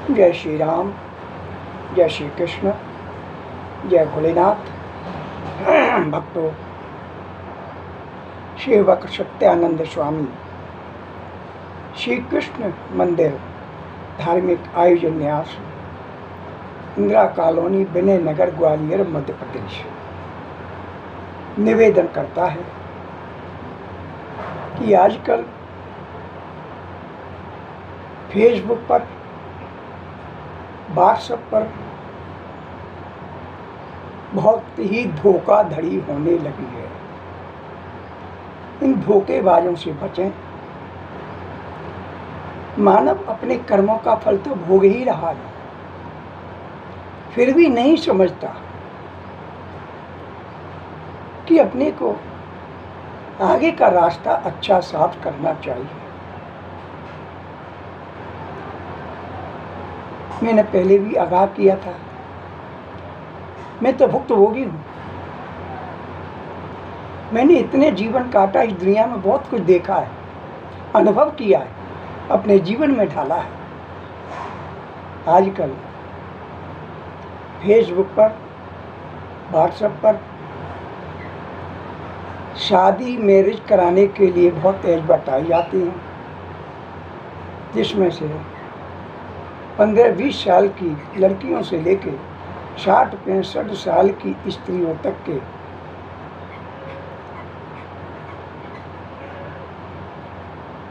जय श्री राम, जय श्री कृष्ण, जय भोलेनाथ। भक्तों, सेवक सत्यानंद स्वामी श्री कृष्ण मंदिर धार्मिक आयोजन न्यास, इंदिरा कॉलोनी, विनय नगर, ग्वालियर, मध्य प्रदेश निवेदन करता है कि आजकल फेसबुक पर, व्हाट्सएप पर बहुत ही धोखाधड़ी होने लगी है। इन धोखेबाजों से बचें। मानव अपने कर्मों का फल तो भोग ही रहा है, फिर भी नहीं समझता कि अपने को आगे का रास्ता अच्छा साफ करना चाहिए। मैंने पहले भी आगाह किया था, मैं तो भुक्तभोगी हूँ। मैंने इतने जीवन काटा, इस दुनिया में बहुत कुछ देखा है, अनुभव किया है, अपने जीवन में ढाला है। आजकल फेसबुक पर, व्हाट्सएप पर शादी मैरिज कराने के लिए बहुत एडवर्टाइज आती हैं, जिसमें से 15-20 साल की लड़कियों से लेकर 60-65 साल की स्त्रियों तक के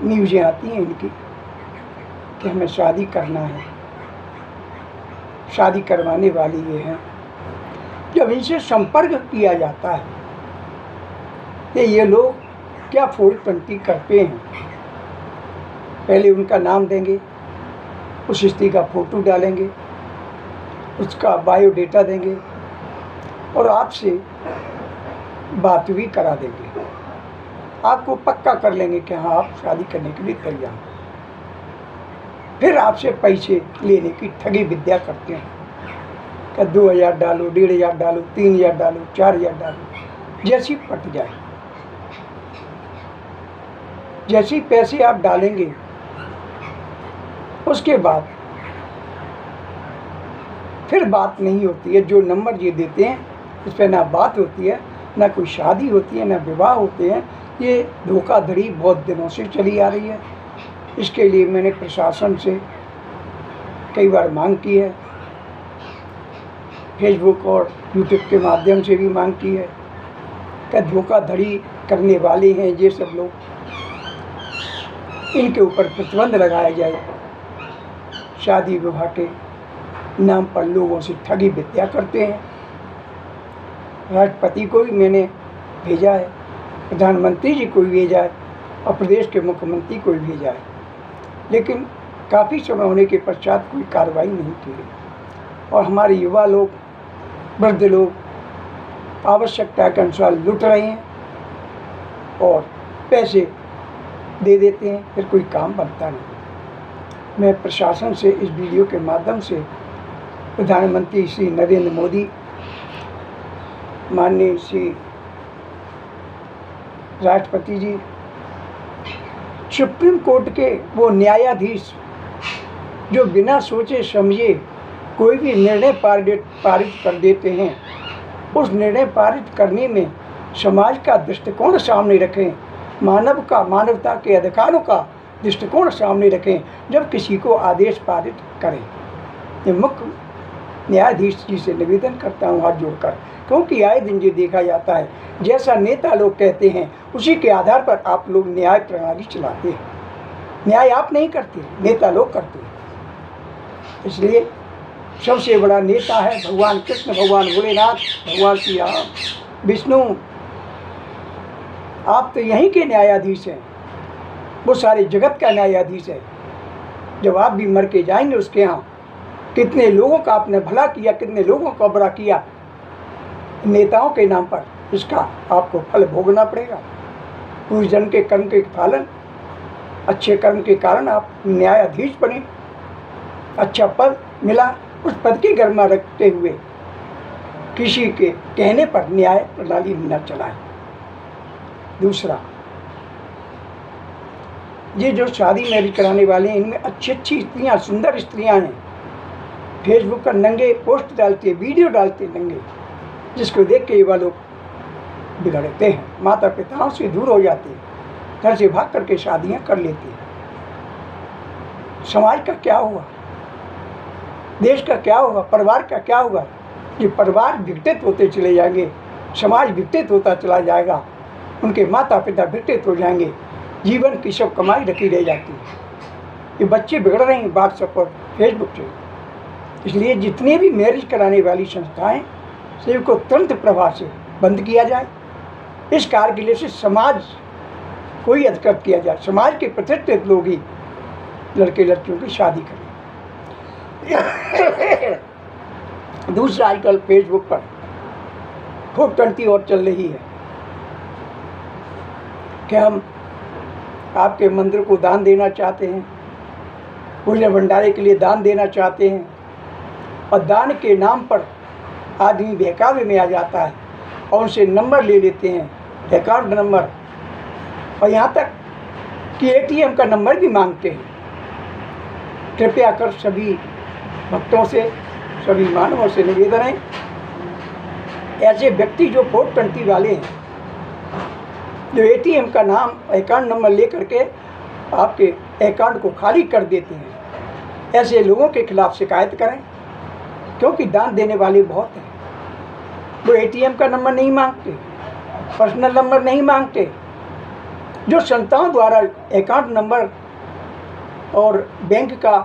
न्यूज़ें आती हैं इनकी कि हमें शादी करना है, शादी करवाने वाली ये हैं। जब इनसे संपर्क किया जाता है कि ये लोग क्या फोड़-तंती करते हैं, पहले उनका नाम देंगे, उस स्त्री का फोटो डालेंगे, उसका बायोडेटा देंगे और आपसे बात भी करा देंगे। आपको पक्का कर लेंगे कि हाँ, आप शादी करने के लिए तैयार हैं। फिर आपसे पैसे लेने की ठगी विद्या करते हैं कि 2000 डालो, 1500 डालो, 3000 डालो, 4000 डालो, जैसी पट जाए। जैसे पैसे आप डालेंगे, उसके बाद फिर बात नहीं होती है। जो नंबर ये देते हैं उस पर ना बात होती है, ना कोई शादी होती है, ना विवाह होते हैं। ये धोखाधड़ी बहुत दिनों से चली आ रही है। इसके लिए मैंने प्रशासन से कई बार मांग की है, फेसबुक और यूट्यूब के माध्यम से भी मांग की है कि धोखाधड़ी करने वाले हैं ये सब लोग, इनके ऊपर प्रतिबंध लगाया जाए। शादी विवाह के नाम पर लोगों से ठगी विद्या करते हैं। राष्ट्रपति को भी मैंने भेजा है, प्रधानमंत्री जी को भी भेजा है और प्रदेश के मुख्यमंत्री को भी भेजा है, लेकिन काफ़ी समय होने के पश्चात कोई कार्रवाई नहीं की गई। और हमारे युवा लोग, वृद्ध लोग आवश्यकता के अनुसार लुट रहे हैं और पैसे दे देते हैं, फिर कोई काम बनता नहीं। मैं प्रशासन से इस वीडियो के माध्यम से प्रधानमंत्री श्री नरेंद्र मोदी, माननीय श्री राष्ट्रपति जी, सुप्रीम कोर्ट के वो न्यायाधीश जो बिना सोचे समझे कोई भी निर्णय पारित कर देते हैं, उस निर्णय पारित करने में समाज का दृष्टिकोण सामने रखें, मानवता के अधिकारों का दृष्टिकोण सामने रखें जब किसी को आदेश पारित करें। ये मुख्य न्यायाधीश जी से निवेदन करता हूँ हाथ जोड़कर, क्योंकि आए दिन ये देखा जाता है जैसा नेता लोग कहते हैं उसी के आधार पर आप लोग न्याय प्रणाली चलाते हैं। न्याय आप नहीं करते, नेता लोग करते हैं। इसलिए सबसे बड़ा नेता है भगवान कृष्ण, भगवान भोलेनाथ, भगवान श्री राम, विष्णु। आप तो यहीं के न्यायाधीश हैं, वो सारे जगत का न्यायाधीश है। जब आप भी मर के जाएंगे उसके यहाँ, कितने लोगों का आपने भला किया, कितने लोगों का बुरा किया नेताओं के नाम पर, इसका आपको फल भोगना पड़ेगा। पूर्व जन्म के कर्म के फलन, अच्छे कर्म के कारण आप न्यायाधीश बने, अच्छा पद मिला, उस पद की गरिमा रखते हुए किसी के कहने पर न्याय प्रणाली न चलाए। दूसरा, ये जो शादी मैरिज कराने वाले हैं, इनमें अच्छी अच्छी स्त्रियाँ, सुंदर स्त्रियाँ हैं, फेसबुक पर नंगे पोस्ट डालते, वीडियो डालते नंगे, जिसको देख के युवा लोग बिगड़ते हैं, माता पिताओं से दूर हो जाते हैं, घर से भाग करके शादियां कर लेते हैं। समाज का क्या हुआ, देश का क्या होगा, परिवार का क्या होगा? ये परिवार विघटित होते चले जाएंगे, समाज विघटित होता चला जाएगा, उनके माता पिता विघटित हो जाएंगे, जीवन की सब कमाई रखी रह जाती है। ये बच्चे बिगड़ रहे हैं व्हाट्सएप और फेसबुक से। इसलिए जितनी भी मैरिज कराने वाली संस्थाएं सभी को तुरंत प्रभाव से बंद किया जाए। इस कार्य के लिए से समाज को ही अधिकृत किया जाए, समाज के प्रतिष्ठित लोग ही लड़के लड़कियों की शादी करें। दूसरा, आजकल फेसबुक पर 420 और चल रही है कि हम आपके मंदिर को दान देना चाहते हैं, पूरे भंडारे के लिए दान देना चाहते हैं, और दान के नाम पर आदमी बहकावे में आ जाता है और उनसे नंबर ले लेते हैं, अकाउंट नंबर, और यहाँ तक कि ATM का नंबर भी मांगते हैं। कृपया कर सभी भक्तों से, सभी मानवों से निवेदन है, ऐसे व्यक्ति जो 420 वाले हैं, जो ATM का नाम, अकाउंट नंबर ले करके आपके अकाउंट को खाली कर देते हैं, ऐसे लोगों के खिलाफ शिकायत करें, क्योंकि दान देने वाले बहुत हैं। वो ATM का नंबर नहीं मांगते, पर्सनल नंबर नहीं मांगते, जो संस्थाओं द्वारा अकाउंट नंबर और बैंक का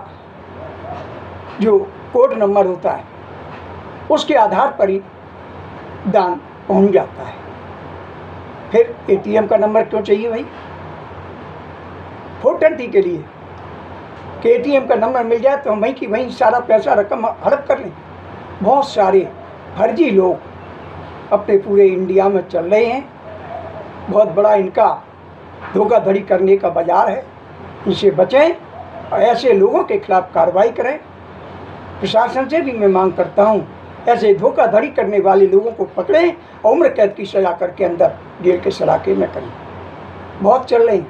जो कोड नंबर होता है उसके आधार पर ही दान पहुंच जाता है। फिर ATM का नंबर क्यों चाहिए भाई 420 के लिए? कि ATM का नंबर मिल जाए तो हम वहीं की वहीं सारा पैसा रकम हड़प कर लें। बहुत सारे फर्जी लोग अपने पूरे इंडिया में चल रहे हैं, बहुत बड़ा इनका धोखाधड़ी करने का बाजार है, इनसे बचें और ऐसे लोगों के खिलाफ कार्रवाई करें। प्रशासन से भी मैं मांग करता हूं, ऐसे धोखाधड़ी करने वाले लोगों को पकड़ें और उम्र कैद की सजा करके अंदर जेल के सलाखे में करें। बहुत चल रहे हैं,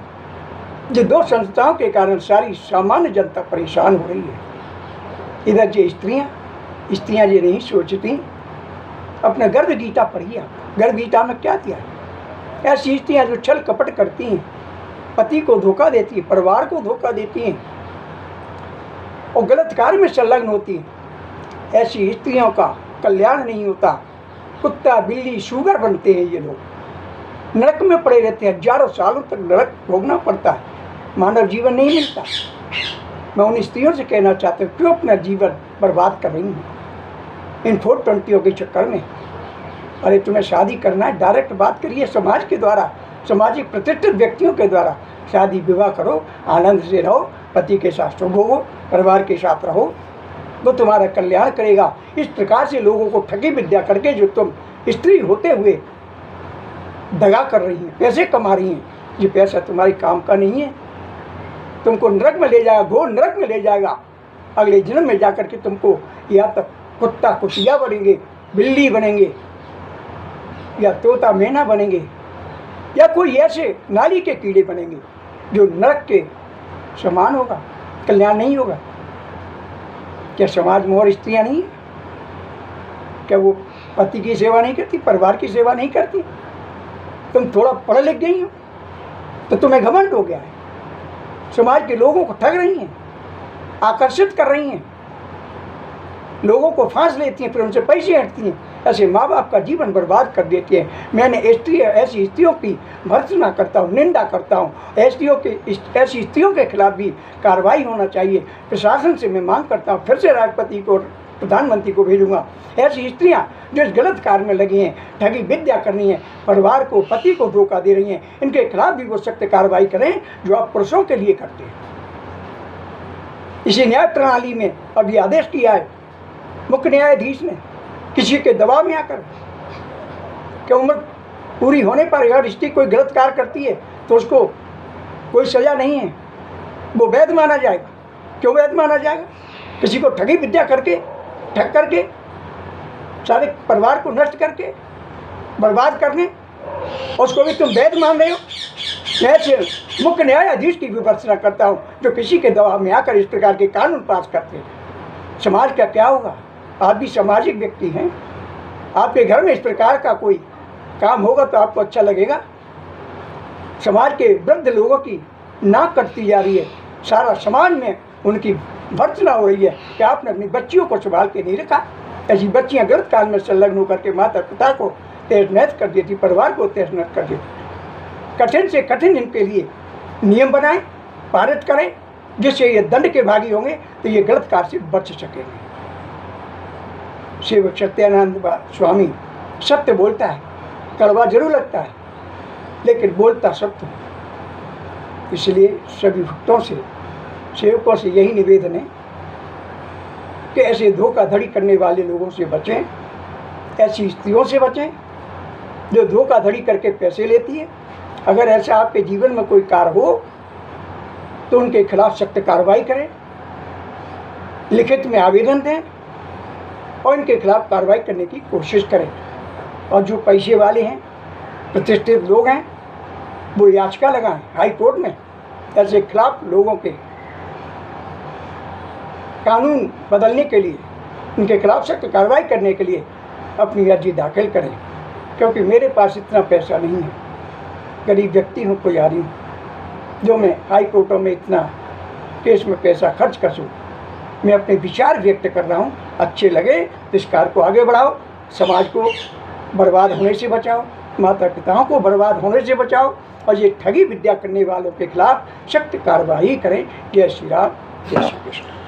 जो 2 संस्थाओं के कारण सारी सामान्य जनता परेशान हो रही है। इधर जो स्त्रियाँ ये नहीं सोचती, अपना गर्भ गीता पढ़िए आप, गर्भ गीता में क्या दिया है? ऐसी स्त्रियाँ जो छल कपट करती हैं, पति को धोखा देती हैं, परिवार को धोखा देती हैं और गलत कार्य में संलग्न होती हैं, ऐसी स्त्रियों का कल्याण नहीं होता। कुत्ता बिल्ली शुगर बनते हैं ये लोग, नरक में पड़े रहते हैं, हजारों सालों तक नरक भोगना पड़ता है, मानव जीवन नहीं मिलता। मैं उन स्त्रियों से कहना चाहता हूँ, क्यों अपना जीवन बर्बाद कर रही हैं इन 420 के चक्कर में? अरे तुम्हें शादी करना है, डायरेक्ट बात करिए समाज के द्वारा, सामाजिक प्रतिष्ठित व्यक्तियों के द्वारा शादी विवाह करो, आनंद से रहो, पति के साथ सुख भोगो, परिवार के साथ रहो, तो तुम्हारा कल्याण करेगा। इस प्रकार से लोगों को ठगी विद्या करके जो तुम स्त्री होते हुए दगा कर रही हैं, पैसे कमा रही हैं, ये पैसा तुम्हारे काम का नहीं है, तुमको नरक में ले जाएगा, घोर नरक में ले जाएगा। अगले जन्म में जाकर के तुमको या तो कुत्ता कुतिया बनेंगे, बिल्ली बनेंगे, या तोता मैना बनेंगे, या कोई ऐसे नाली के कीड़े बनेंगे जो नरक के समान होगा, कल्याण नहीं होगा। क्या समाज में और स्त्रियाँ नहीं है? क्या वो पति की सेवा नहीं करती, परिवार की सेवा नहीं करती? तुम थोड़ा पढ़ लिख गई हो तो तुम्हें घमंड हो गया है, समाज के लोगों को ठग रही हैं, आकर्षित कर रही हैं, लोगों को फांस लेती हैं, फिर उनसे पैसे हटती हैं, ऐसे माँ बाप का जीवन बर्बाद कर देती हैं। मैंने ऐसी स्त्रियों की भर्त्सना करता हूँ, निंदा करता हूँ। ऐसी स्त्रियों के खिलाफ भी कार्रवाई होना चाहिए। प्रशासन से मैं मांग करता हूँ, फिर से राष्ट्रपति को, प्रधानमंत्री को भेजूंगा। ऐसी स्त्रियाँ जो इस गलत कार्य में लगी हैं, ठगी विद्या करनी है, परिवार को, पति को धोखा दे रही हैं, इनके खिलाफ भी वो सख्त कार्रवाई करें जो आप पुरुषों के लिए करते हैं। इसी न्याय प्रणाली में अभी आदेश किया है मुख्य न्यायाधीश ने, किसी के दबाव में आकर कि उम्र पूरी होने पर अगर स्त्री कोई गलत कार्य करती है तो उसको कोई सज़ा नहीं है, वो वैध माना जाएगा। क्यों वैध माना जाएगा? किसी को ठगी विद्या करके, ठग करके, सारे परिवार को नष्ट करके, बर्बाद करने, और उसको भी तुम वैध मान रहे हो। मैं मुख्य न्यायाधीश की भी भर्त्सना करता हूँ जो किसी के दबाव में आकर इस प्रकार के कानून पास करते हैं। समाज का क्या होगा? आप भी सामाजिक व्यक्ति हैं। आपके घर में इस प्रकार का कोई काम होगा तो आपको अच्छा लगेगा? समाज के वृद्ध लोगों की नाक कटती जा रही है, सारा समाज में उनकी भर्त्सना हो रही है कि आपने अपनी बच्चियों को संभाल के नहीं रखा। ऐसी बच्चियां गलत काल में संलग्न होकर के माता पिता को तहस नहस कर देती, परिवार को तहस नहस कर देती। कठिन से कठिन इनके लिए नियम बनाएं, पारित करें, जिससे ये दंड के भागी होंगे तो ये गलत कार्य से बच सकेंगे। सेवक सत्यानंद स्वामी सत्य बोलता है, कड़वा जरूर लगता है लेकिन बोलता सत्य। इसलिए सभी भक्तों से, सेवकों से यही निवेदन है कि ऐसे धोखाधड़ी करने वाले लोगों से बचें, ऐसी स्त्रियों से बचें जो धोखाधड़ी करके पैसे लेती है। अगर ऐसा आपके जीवन में कोई कार्य हो तो उनके खिलाफ सख्त कार्रवाई करें, लिखित में आवेदन दें और इनके खिलाफ कार्रवाई करने की कोशिश करें। और जो पैसे वाले हैं, प्रतिष्ठित लोग हैं, वो याचिका लगाएं हाई कोर्ट में, ऐसे खिलाफ लोगों के कानून बदलने के लिए, उनके खिलाफ सख्त कार्रवाई करने के लिए अपनी अर्जी दाखिल करें। क्योंकि मेरे पास इतना पैसा नहीं है, गरीब व्यक्ति हूँ, कोई आ रही हूँ जो मैं हाई कोर्टों में इतना केस में पैसा खर्च कर सकूँ। मैं अपने विचार व्यक्त कर रहा हूँ, अच्छे लगे तो इस कार्य को आगे बढ़ाओ, समाज को बर्बाद होने से बचाओ, माता पिताओं को बर्बाद होने से बचाओ और ये ठगी विद्या करने वालों के खिलाफ सख्त कार्रवाई करें। जय श्री राम, जय श्री कृष्ण।